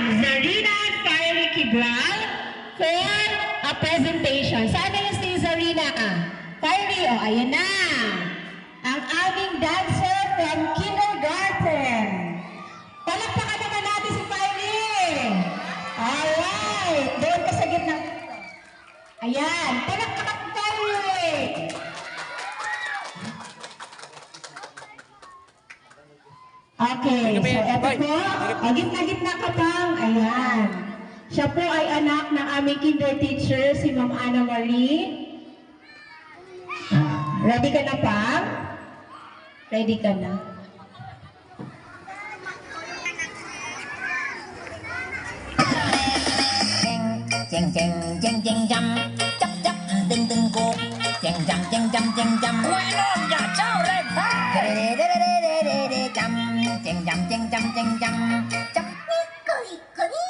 Zarina Fiery Kibral for a presentation. Sana yung si Zarina Fiery, ayan na. Ang aming dancer from kindergarten. Palakpakan naman natin si Fiery. Alright, doon ka sa gitna. Ayan, palakpakan si Fiery. Okay, so eto po, gitna-gitna ka pang, ayan. Siya po ay anak ng aming kinder teacher, si Ma'am Ana Marie. Ready ka na pa? Ready ka na? Cheng cheng cheng cheng jam, chap chap ding ding go, cheng jam cheng jam cheng jam. Bueno ya chao red pie. Jam cheng jam cheng jam cheng jam. Chap niko iko ni,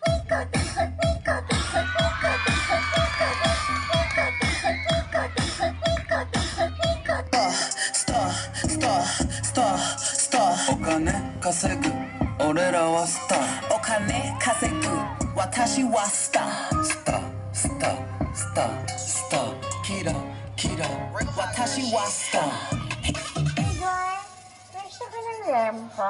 niko takut niko takut niko takut niko takut niko takut niko takut niko takut. Star star star star. お金稼ぐ俺らはスター。お金稼ぐ私はスター。スタースタースタースター。キラキラ私はスター。 Gusto ka ng lempo?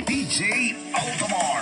DJ Altamar.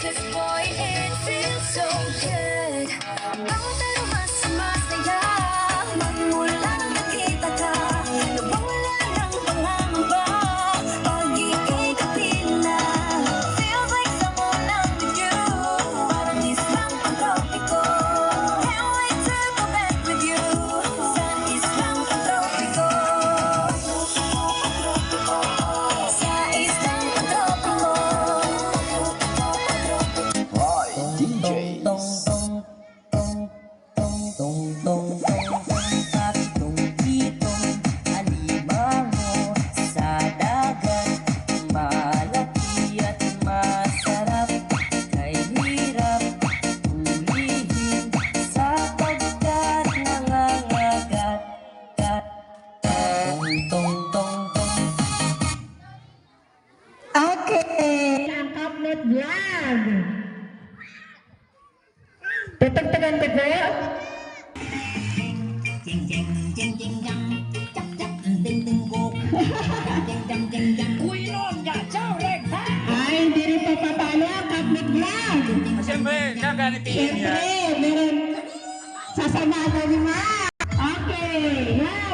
This boy, it feels so good. Bawat araw mas masaya. Magmula nang nakita ka, nawawala ng pangangamba. Pag ika'y kapil na, feels like someone I'm with you. Parang islang pantropiko. Can't wait to go back with you. Sa islang pantropiko. Sa islang pantropiko. Okay, ang Kapnot Vlog. Tutugtugan ko po. Cheng cheng cheng cheng jam, chap chap ding ding go, cheng jam cheng jam. Bueno ya chao red pie. Ay, hindi rin pa papalo ang Kapnot Vlog. Siyempre, siya ganipin Siyempre, yan. meron sasamahan ni Ma. Okay, yan.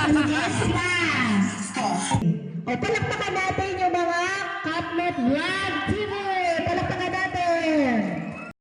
Yes na! Star O palakpakan natin yung mga Cupmet Vlog Team